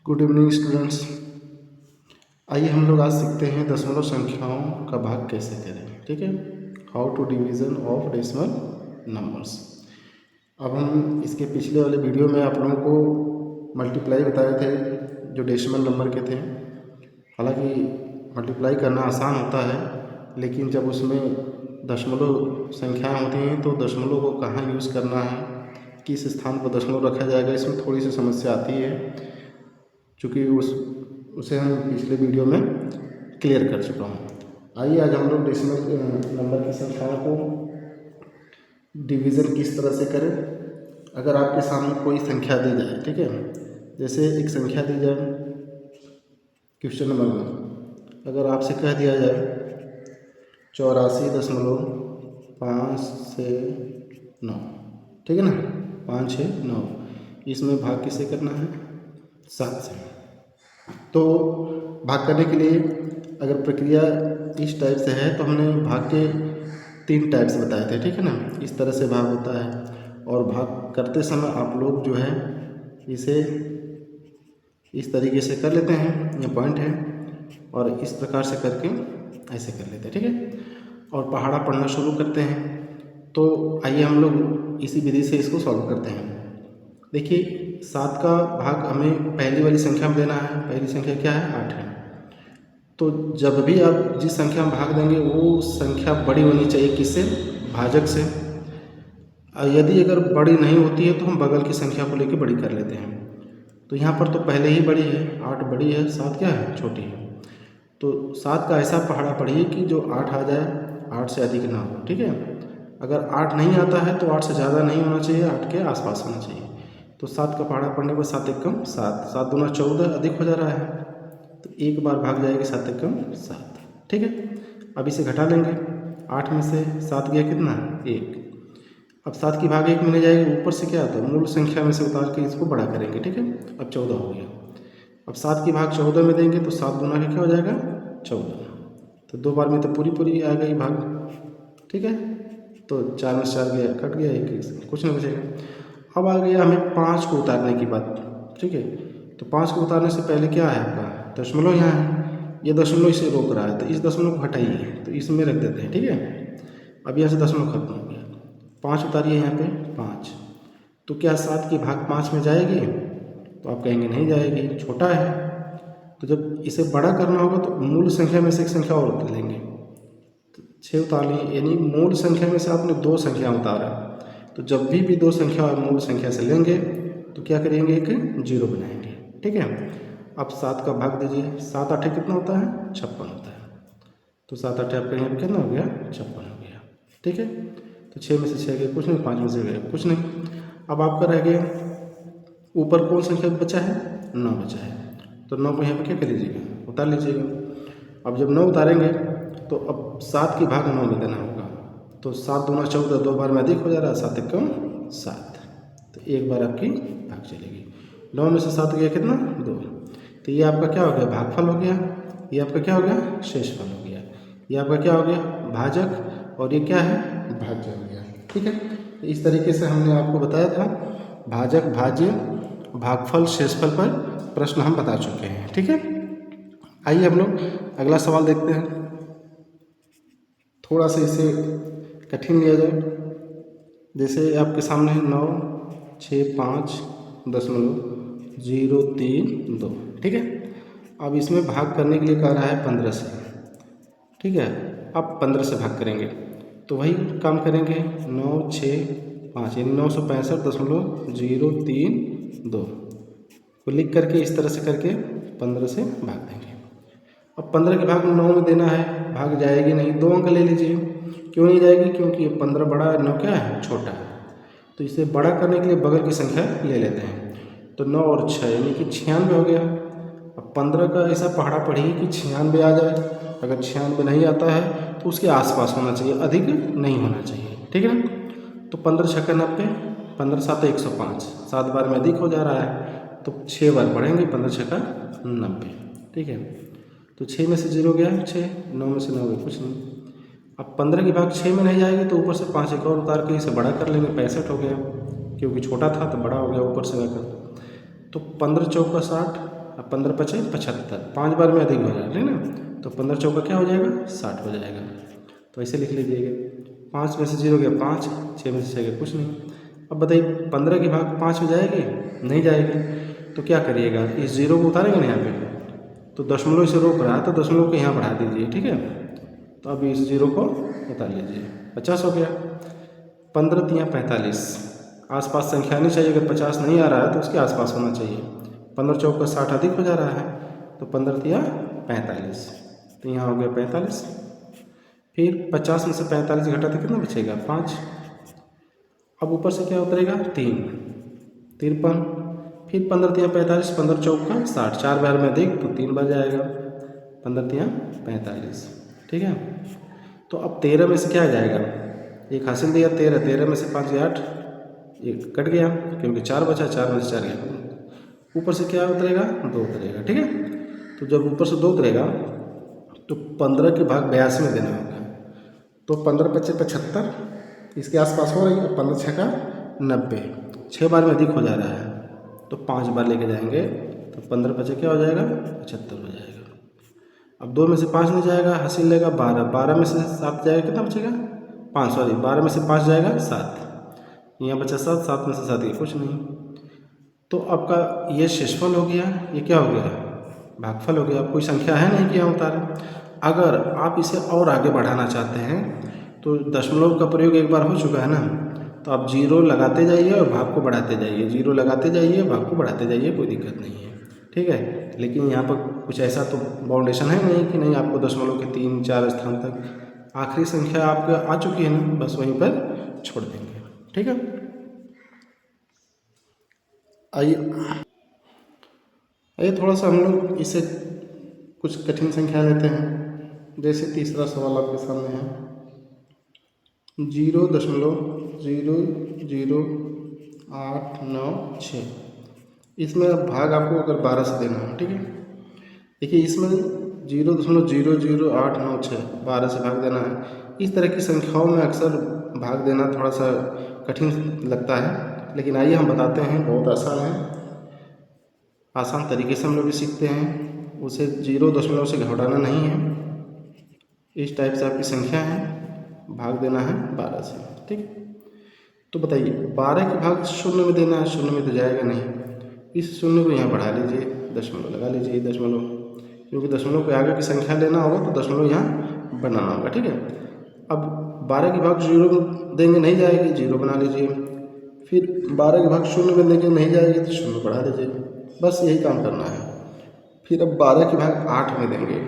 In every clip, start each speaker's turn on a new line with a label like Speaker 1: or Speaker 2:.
Speaker 1: Good evening students. आइए हम लोग आज सीखते हैं दशमलव संख्याओं का भाग कैसे करें। ठीक है, how to division of decimal numbers. अब हम इसके पिछले वाले वीडियो में आप लोगों को मल्टीप्लाई बताए थे जो डेसिमल नंबर के थे। हालांकि मल्टीप्लाई करना आसान होता है, लेकिन जब उसमें दशमलव संख्याएं होती हैं तो दशमलव को कहाँ यूज़ करना है, किस स्थान पर दशमलव रखा जाएगा, इसमें थोड़ी सी समस्या आती है, चूँकि उसे हम पिछले वीडियो में क्लियर कर चुका हूँ। आइए आज हम लोग डेसिमल नंबर की संख्याओं को डिवीज़न किस तरह से करें। अगर आपके सामने कोई संख्या दी जाए, ठीक है, जैसे एक संख्या दी जाए क्वेश्चन नंबर में, अगर आपसे कह दिया जाए 84.569, ठीक है ना, 569, इसमें भाग किसे करना है? 7 से। तो भाग करने के लिए अगर प्रक्रिया इस टाइप से है तो हमने भाग के 3 टाइप्स बताए थे, ठीक है ना। इस तरह से भाग होता है और भाग करते समय आप लोग जो है इसे इस तरीके से कर लेते हैं, ये पॉइंट है, और इस प्रकार से करके ऐसे कर लेते हैं, ठीक है, और पहाड़ा पढ़ना शुरू करते हैं। तो आइए हम लोग इसी विधि से इसको सॉल्व करते हैं। देखिए 7 का भाग हमें पहली वाली संख्या में देना है। पहली संख्या क्या है? 8 है। तो जब भी आप जिस संख्या में भाग देंगे वो संख्या बड़ी होनी चाहिए, किससे? भाजक से। यदि अगर बड़ी नहीं होती है तो हम बगल की संख्या को लेकर बड़ी कर लेते हैं। तो यहाँ पर तो पहले ही बड़ी है, 8 बड़ी है, 7 क्या है? छोटी है। तो 7 का ऐसा पहाड़ा पढ़िए कि जो 8 आ जाए, 8 से अधिक ना हो, ठीक है। अगर 8 नहीं आता है तो 8 से ज़्यादा नहीं होना चाहिए, 8 के आसपास होना चाहिए। तो 7 का पहाड़ा पढ़ने पर 7 एकम 7, 7 दूना 14, अधिक हो जा रहा है, तो एक बार भाग जाएगी 7 एकम 7, ठीक है। अब इसे घटा लेंगे, 8 में से 7 गया कितना? 1। अब 7 की भाग 1 में ले जाएगी, ऊपर से क्या आता है? मूल संख्या में से उतार के इसको बड़ा करेंगे, ठीक है। अब 14 हो गया। अब 7 की भाग 14 में देंगे तो 7 गुना का क्या हो जाएगा? 14। तो 2 बार में तो पूरी आ गई भाग, ठीक है। तो 4 में से 4 गया, कट गया, 1 कुछ नहीं बचेगा। अब आ गया हमें 5 को उतारने की बात, ठीक है। तो 5 को उतारने से पहले क्या है आपका? दशमलव यहाँ है, ये दशमलव इसे रोक रहा है, तो इस दशमलव को हटाइए, तो इसमें रख देते हैं, ठीक है। अब यहाँ से दशमलव खत्म हो गया, 5 उतारिए यहाँ पे, 5। तो क्या 7 की भाग 5 में जाएगी? तो आप कहेंगे नहीं जाएगी, छोटा है। तो जब इसे बड़ा करना होगा तो मूल संख्या में से एक संख्या और लेंगे, तो 6 उतार लिए, यानी मूल संख्या में से आपने 2 संख्या उतारा। तो जब भी 2 संख्या मूल संख्या से लेंगे तो क्या करेंगे? एक 0 बनाएंगे, ठीक है। अब 7 का भाग दीजिए, 7 8 कितना होता है? 56 होता है। तो 7 8 आपका यहाँ पर कितना हो गया? 56 हो गया, ठीक है। तो 6 में से 6 गए, कुछ नहीं, 5 में से गए, कुछ नहीं। अब आपका रह गया ऊपर कौन संख्या बचा है? 9 बचा है। तो 9 को यहाँ पर क्या कर लीजिएगा? उतार लीजिएगा। अब जब 9 उतारेंगे तो अब 7 की भाग 9 में देना होगा। तो 7 दूना 14, 2 बार में अधिक हो जा रहा है, 7 एकम 7, तो एक बार आपकी भाग चलेगी। 9 में से 7 गया कितना? 2। तो ये आपका क्या हो गया? भागफल हो गया। ये आपका क्या हो गया? शेषफल हो गया। ये आपका क्या हो गया? भाजक, और ये क्या है? भाज्य हो गया, ठीक है। इस तरीके से हमने आपको बताया था भाजक, भाज्य, भागफल, शेषफल पर प्रश्न हम बता चुके हैं, ठीक है। आइए हम लोग अगला सवाल देखते हैं। थोड़ा सा इसे कठिन लिया जाए। जैसे आपके सामने है 9 6 5 .032, ठीक है। अब इसमें भाग करने के लिए कह रहा है 15 से, ठीक है। अब 15 से भाग करेंगे तो वही काम करेंगे, 9 6 5 यानी 965.032 को लिख करके इस तरह से करके 15 से भाग देंगे। अब 15 के भाग 9 में देना है, भाग जाएगी नहीं, 2 अंक ले लीजिए। क्यों नहीं जाएगी? क्योंकि ये 15 बड़ा है, 9 क्या है? छोटा है। तो इसे बड़ा करने के लिए बगल की संख्या ले लेते हैं। तो 9 और 6 यानी कि 96 हो गया। अब 15 का ऐसा पहाड़ा पढ़िए कि 96 आ जाए। अगर 96 नहीं आता है तो उसके आसपास होना चाहिए, अधिक नहीं होना चाहिए, ठीक है ना। तो 15 छक्का 90, 15 7 105, 7 बार में अधिक हो जा रहा है, तो 6 बार पढ़ेंगे, 15 छक्का 90, ठीक है। तो 6 में से 0 गया 6, 9 में से 9 गया, कुछ नहीं। अब 15 की भाग 6 में नहीं जाएगी तो ऊपर से 5 एक और उतार के इसे बड़ा कर लेंगे, 65 हो गया, क्योंकि छोटा था तो बड़ा हो गया ऊपर से आकर। तो 15 चौका 60, अब 15 पचे 75, 5 बार में अधिक हो जाएगा, ठीक ना। तो 15 चौका क्या हो जाएगा 60 हो जाएगा। तो ऐसे लिख लीजिएगा। 5 में से 0 गया 5, 6 में से 6 गया कुछ नहीं। अब बताइए 15 की भाग 5 में जाएगी, नहीं जाएगी। तो क्या करिएगा, इस 0 को उतारेंगे ना यहाँ पे, तो दशमलव से रोक रहा है तो दशमलव को यहाँ बढ़ा दीजिए, ठीक है। तो अब इस 0 को उतार लीजिए, 50 हो गया। 15 तियाँ 45, आसपास संख्या नहीं चाहिए। अगर 50 नहीं आ रहा है तो उसके आसपास होना चाहिए। 15 चौका 60 अधिक हो जा रहा है, तो 15 तियाँ 45, तो यहाँ हो गया 45। फिर 50 में से 45 घटाते कितना बचेगा 5। अब ऊपर से क्या उतरेगा 3, 53। फिर 15 तियाँ 45, 15 चौका 60, 4 बार में अधिक तो 3 बार जाएगा, 15 तियाँ 45, ठीक है। तो अब 13 में से क्या जाएगा, एक हासिल दिया 13, 13 में से 5 गया 8, एक कट गया क्योंकि 4 बचा, 4 में से 4 गया। ऊपर से क्या उतरेगा 2 उतरेगा, ठीक है। तो जब ऊपर से 2 उतरेगा तो 15 के भाग 82 में देना होगा। तो 15 पच्चे 75, इसके आसपास हो रही है। 15 छक्का 90, 6 बार में अधिक हो जा रहा है तो 5 बार लेके जाएंगे, तो 15 पचे क्या हो जाएगा 75 हो जाएगा। अब 2 में से 5 नहीं जाएगा, हासिल लेगा 12, 12 में से 7 जाएगा, कितना बचेगा 5, सॉरी 12 में से 5 जाएगा 7, यहाँ बचा 7, 7 में से 7 गया कुछ नहीं। तो आपका ये शेषफल हो गया, ये क्या हो गया भागफल हो गया। कोई संख्या है नहीं कि यहाँ उतारे। अगर आप इसे और आगे बढ़ाना चाहते हैं तो दशमलव का प्रयोग एक बार हो चुका है ना, तो आप 0 लगाते जाइए और भाग को बढ़ाते जाइए, 0 लगाते जाइए भाग को बढ़ाते जाइए, कोई दिक्कत नहीं है, ठीक है। लेकिन यहाँ पर कुछ ऐसा तो बाउंडेशन है नहीं कि नहीं आपको दशमलव के 3-4 स्थान तक, आखिरी संख्या आपके आ चुकी है ना, बस वहीं पर छोड़ देंगे, ठीक है। आइए थोड़ा सा हम लोग इससे कुछ कठिन संख्या लेते हैं। जैसे तीसरा सवाल आपके सामने है 0.00896। इसमें अब भाग आपको अगर 12 से देना है, ठीक है। देखिए इसमें 0.00896 12 से भाग देना है। इस तरह की संख्याओं में अक्सर भाग देना थोड़ा सा कठिन लगता है, लेकिन आइए हम बताते हैं, बहुत आसान है। आसान तरीके से हम लोग भी सीखते हैं, उसे 0 से घटाना नहीं है। इस टाइप से आपकी संख्या है, भाग देना है 12 से, ठीक। तो बताइए 12 के भाग 0 में देना है, 0 में तो जाएगा नहीं। इस 0 को यहाँ बढ़ा लीजिए, दशमलव लगा लीजिए, दशमलव, क्योंकि दशमलव के आगे की संख्या लेना होगा तो दशमलव यहाँ बनाना होगा, ठीक है। अब 12 के भाग 0 में देंगे नहीं जाएगी, 0 बना लीजिए। फिर 12 के भाग 0 में देंगे नहीं जाएगी तो 0 बढ़ा लीजिए, बस यही काम करना है। फिर अब 12 के भाग 8 में देंगे,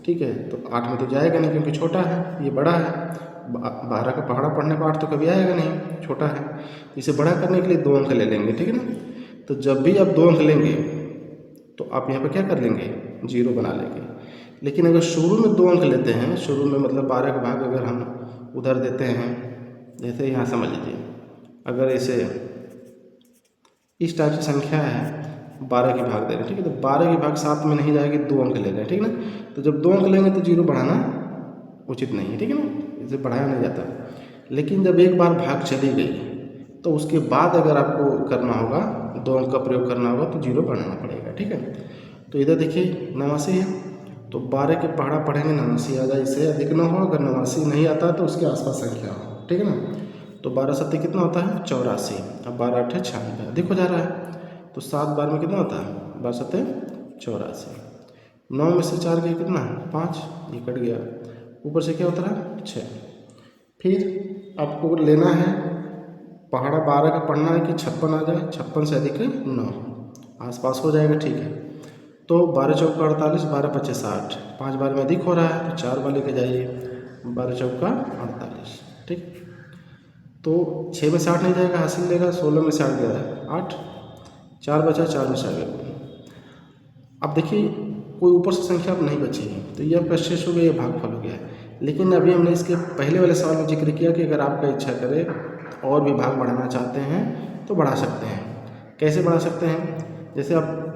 Speaker 1: ठीक है। तो 8 में तो जाएगा नहीं क्योंकि छोटा है, ये बड़ा है। 12 का पहाड़ा पढ़ने पर 8 तो कभी आएगा नहीं, छोटा है। इसे बड़ा करने के लिए 2 अंक ले लेंगे, ठीक है ना। तो जब भी आप 2 अंक लेंगे तो आप यहाँ पर क्या कर लेंगे 0 बना लेंगे। लेकिन अगर शुरू में 2 अंक लेते हैं, शुरू में मतलब 12 का भाग अगर हम उधर देते हैं, जैसे यहाँ समझ लीजिए, अगर इसे इस टाइप से संख्या है 12 के भाग दे रहे हैं, ठीक है। तो 12 के भाग 7 में नहीं जाएगी, 2 अंक ले रहे हैं, ठीक है ना। तो जब 2 अंक लेंगे तो 0 बढ़ाना उचित नहीं है, ठीक है ना, इसे बढ़ाया नहीं जाता। लेकिन जब एक बार भाग चली गई तो उसके बाद अगर आपको करना होगा, 2 अंक का प्रयोग करना होगा तो 0 बढ़ाना पड़ेगा, ठीक है। तो इधर देखिए 89 है, तो 12 के पहाड़ा पढ़ेंगे 89 आ जाए, इससे अधिक ना हो। अगर 89 नहीं आता तो उसके आसपास संख्या हो, ठीक है ना। तो 12 सत्ते कितना होता है 84। अब 12 8 96, अधिक हो जा रहा है तो 7 बार में कितना होता है 12 सत्ते 84। 9 में से 4 गया कितना 5, ये कट गया। ऊपर से क्या होता है 6। फिर आपको लेना है पहाड़ा 12 का पढ़ना है कि 56 आ जाए, 56 से अधिक 9, आसपास हो जाएगा, ठीक है। तो 12 चौका 48, 12 पच्चे 60, 5 बार में अधिक हो रहा है तो 4 बार लेके जाइए, 12 चौका 48, ठीक। तो 6 में से 8 नहीं जाएगा, हासिल लेगा, 16 में से 8 गया 8, 4 बचा, 4 में से आ गया। अब देखिए कोई ऊपर से संख्या अब नहीं बची है, तो यह आपका शेष हो गया, ये भागफल हो गया। लेकिन अभी हमने इसके पहले वाले सवाल में जिक्र किया कि अगर आपका इच्छा करे और भी भाग बढ़ाना चाहते हैं तो बढ़ा सकते हैं। कैसे बढ़ा सकते हैं, जैसे आप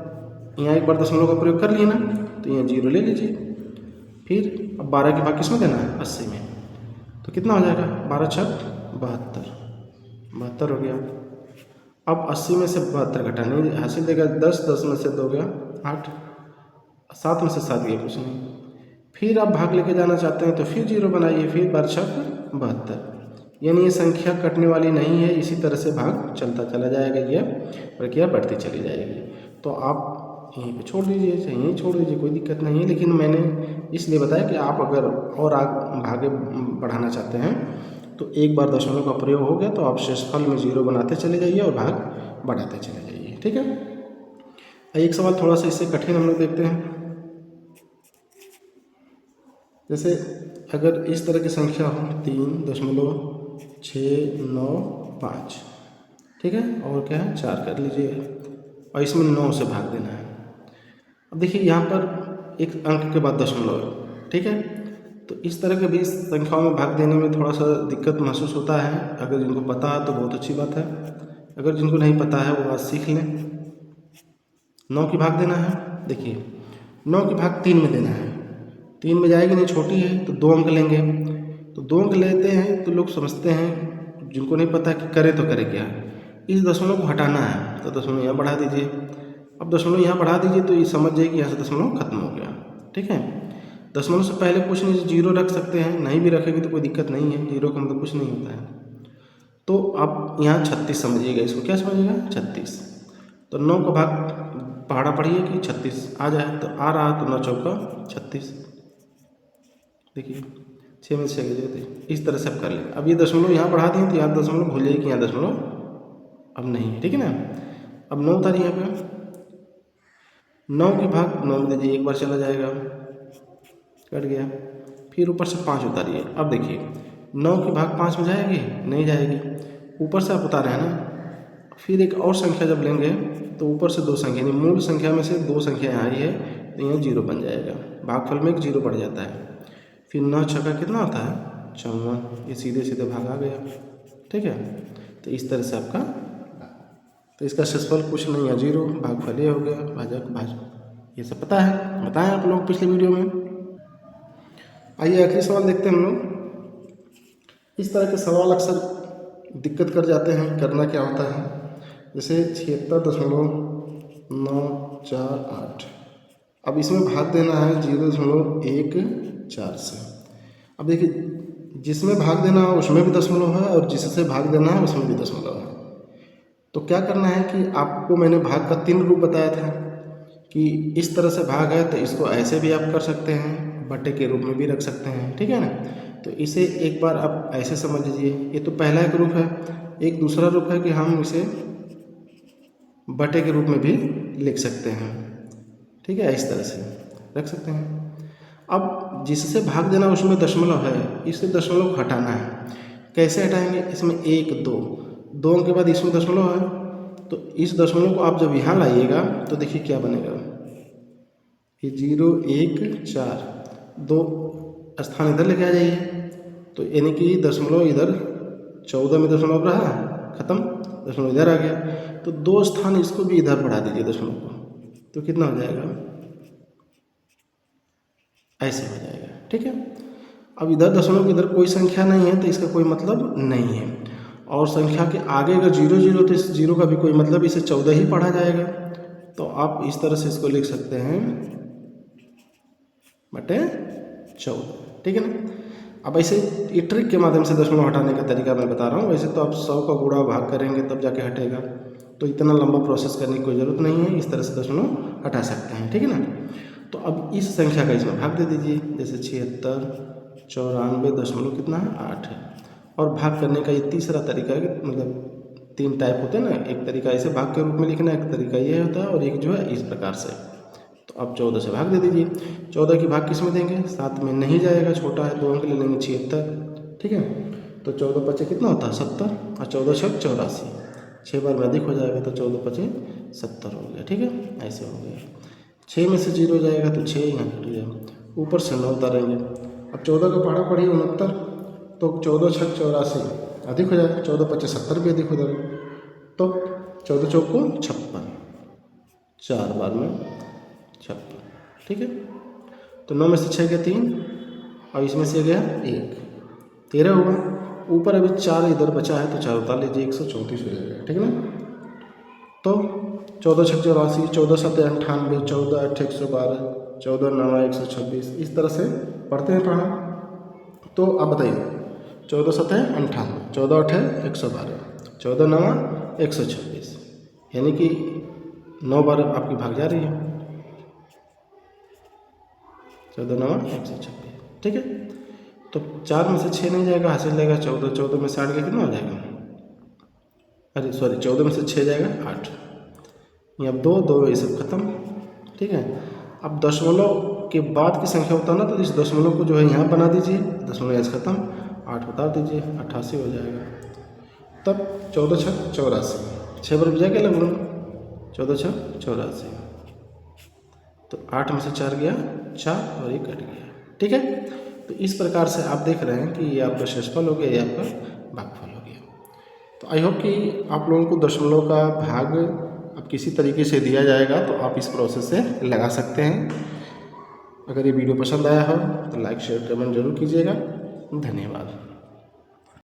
Speaker 1: यहाँ एक बार दशमलव का प्रयोग कर लिए ना, तो यहाँ 0 ले लीजिए। फिर अब 12 के भाग किस में देना है 80 में, तो कितना हो जाएगा 12 छक 72, 72 हो गया। अब 80 में से 72 घटाने हासिल देगा 10, 10 में से 2 गया 8, 7 में से 7 गया कुछ नहीं। फिर आप भाग लेके जाना चाहते हैं तो फिर 0 बनाइए, फिर 12 छक 72, यानी ये संख्या कटने वाली नहीं है। इसी तरह से भाग चलता चला जाएगा, ये प्रक्रिया बढ़ती चली जाएगी। तो आप यहीं पे छोड़ दीजिए, चाहे यहीं छोड़ दीजिए, कोई दिक्कत नहीं है। लेकिन मैंने इसलिए बताया कि आप अगर और भागे बढ़ाना चाहते हैं तो एक बार दशमलव का प्रयोग हो गया तो आप शेषफल में 0 बनाते चले जाइए और भाग बढ़ाते चले जाइए। ठीक है। एक सवाल थोड़ा सा इससे कठिन हम लोग देखते हैं। जैसे अगर इस तरह की संख्या हो 3.695, ठीक है, और क्या है 4 कर लीजिए, और इसमें 9 से भाग देना है। अब देखिए यहाँ पर एक अंक के बाद दशमलव है, ठीक है। तो इस तरह के भी संख्याओं में भाग देने में थोड़ा सा दिक्कत महसूस होता है। अगर जिनको पता है तो बहुत अच्छी बात है, अगर जिनको नहीं पता है वो बात सीख लें। 9 की भाग देना है, देखिए 9 की भाग 3 में देना है। 3 में जाएगी नहीं, छोटी है, तो 2 अंक लेंगे। तो 2 अंक लेते हैं तो लोग समझते हैं, जिनको नहीं पता कि करें तो करें क्या, इस दशमलव को हटाना है तो दशमलव यहाँ बढ़ा दीजिए। अब दशमलव यहाँ बढ़ा दीजिए तो ये समझ जाइए कि यहाँ से दशमलव खत्म हो गया। ठीक है, दशमलव से पहले कुछ नहीं, 0 रख सकते हैं, नहीं भी रखेंगे तो कोई दिक्कत नहीं है, 0 का मतलब कुछ नहीं होता है। तो आप यहाँ 36 समझिएगा, इसको क्या समझिएगा 36। तो 9 का भाग पहाड़ा पढ़िए कि 36 आ जाए, तो आ रहा, तो 9 चौका 36, देखिए 6 में 6 गए। इस तरह से आप कर लें। अब ये दशमलव यहाँ बढ़ा दिए तो यहाँ दशमलव भूल जाइए कि यहाँ दशमलव अब नहीं है, ठीक है ना। अब 9 उतारिए, यहाँ पे 9 की भाग 9 में दीजिए, एक बार चला जाएगा, कट गया। फिर ऊपर से 5 उतारिए। अब देखिए 9 की भाग 5 में जाएगी, नहीं जाएगी, ऊपर से आप उतारे हैं ना। फिर एक और संख्या जब लेंगे तो ऊपर से 2 संख्या, यानी मूल संख्या में से 2 संख्या यहाँ आई है तो यहाँ 0 बन जाएगा, भागफल में एक 0 बढ़ जाता है। फिर 9 छक्का कितना होता है 54, ये सीधे सीधे भाग आ गया। ठीक है, तो इस तरह से आपका, तो इसका शेषफल कुछ नहीं है 0, भागफल ये हो गया, भाजक भाजक, ये सब पता है, बताएं आप लोग पिछले वीडियो में। आइए आखिरी सवाल देखते हैं हम लोग। इस तरह के सवाल अक्सर दिक्कत कर जाते हैं, करना क्या होता है, जैसे 76.948। अब इसमें भाग देना है 0.14 से। अब देखिए जिसमें भाग देना है उसमें भी दशमलव है और जिससे भाग देना है उसमें भी दशमलव है। तो क्या करना है कि आपको मैंने भाग का 3 रूप बताया था कि इस तरह से भाग है तो इसको ऐसे भी आप कर सकते हैं, बटे के रूप में भी रख सकते हैं, ठीक है ना। तो इसे एक बार आप ऐसे समझ लीजिए, ये तो पहला एक रूप है। एक दूसरा रूप है कि हम इसे बटे के रूप में भी लिख सकते हैं, ठीक है, इस तरह से रख सकते हैं। अब जिससे भाग देना उसमें दशमलव है, इससे दशमलव हटाना है। कैसे हटाएंगे, इसमें 1 2 अंक के बाद इसमें दशमलव है, तो इस दशमलव को आप जब यहाँ लाइएगा तो देखिए क्या बनेगा, ये 0 1 4, 2 स्थान इधर लेके आ जाइए, तो यानी कि दशमलव इधर 14 में दशमलव रहा, खत्म, दशमलव इधर आ गया, तो 2 स्थान इसको भी इधर बढ़ा दीजिए दशमलव को, तो कितना हो जाएगा, ऐसे हो जाएगा। ठीक है, अब इधर दशमलव इधर कोई संख्या नहीं है तो इसका कोई मतलब नहीं है, और संख्या के आगे अगर 0 0 तो इस 0 का भी कोई मतलब, इसे 14 ही पढ़ा जाएगा। तो आप इस तरह से इसको लिख सकते हैं बटे 14, ठीक है ना। अब ऐसे ये ट्रिक के माध्यम से दशमलव हटाने का तरीका मैं बता रहा हूँ। वैसे तो आप 100 का गुणा भाग करेंगे तब जाके हटेगा, तो इतना लंबा प्रोसेस करने की कोई ज़रूरत नहीं है, इस तरह से दशमलव हटा सकते हैं, ठीक है ना। तो अब इस संख्या का इसमें भाग दे दीजिए, जैसे 76 94 दशमलव कितना है 8 है। और भाग करने का ये तीसरा तरीका है कि मतलब 3 टाइप होते हैं ना, एक तरीका ऐसे भाग के रूप में लिखना, एक तरीका ये होता है, और एक जो है इस प्रकार से। तो अब 14 से भाग दे दीजिए। 14 की भाग किस में देंगे, 7 में नहीं जाएगा, छोटा है, 2 अंक ले लेंगे 76, ठीक है। तो 14 पचे कितना होता है 70, और 14 छक 84, 6 बार में अधिक हो जाएगा तो 14 पचे 70 हो गया, ठीक है, ऐसे हो गया। 6 में से 0 जाएगा तो 6 यहाँ कट गया, ऊपर से 9 उतारेंगे। अब 14 का पहाड़ा पढ़िए 69, तो 14 छक 84 अधिक हो जाएगा, 14 पचे 70 भी अधिक हो जाएगा, तो 14 चौक को 56, 4 बार में 56, ठीक है। तो 9 में से 6 गया 3, और इसमें से गया 1, 13 हुआ। ऊपर अभी 4 इधर बचा है तो 4 उतार लीजिए, 134 हो जाएगा, ठीक है ना। तो 14 छक 84, 14 सत्ते 98, 14 8 112, 14 9 126, इस तरह से पढ़ते हैं पढ़ा। तो अब बताइए 14 सत्ते 98, 14 8 112, 14 9 126, यानी कि 9 बार आपकी भाग जा रही है, 14 9 126, ठीक है। तो 4 में से 6 नहीं जाएगा, हासिल जाएगा 14, 14 में से 8 का कितना हो जाएगा, अरे सॉरी 14 में से 6 जाएगा 8, ये अब 2 2 ये सब खत्म, ठीक है। अब दशमलव के बाद की संख्या होता है ना, तो इस दशमलव को जो है यहाँ बना दीजिए, दशमलव ऐसे खत्म, 8 उतार दीजिए, 88 हो जाएगा। तब 14 छक 84, 6 बार बजा के लगभग 14 छक 84, तो 8 में से 4 गया 4 और ये कट गया, ठीक है। तो इस प्रकार से आप देख रहे हैं कि ये आपका शेषफल हो गया, ये आपका भागफल हो गया। तो आई होप कि आप लोगों को दशमलव का भाग अब किसी तरीके से दिया जाएगा तो आप इस प्रोसेस से लगा सकते हैं। अगर ये वीडियो पसंद आया हो तो लाइक शेयर कमेंट जरूर कीजिएगा। धन्यवाद।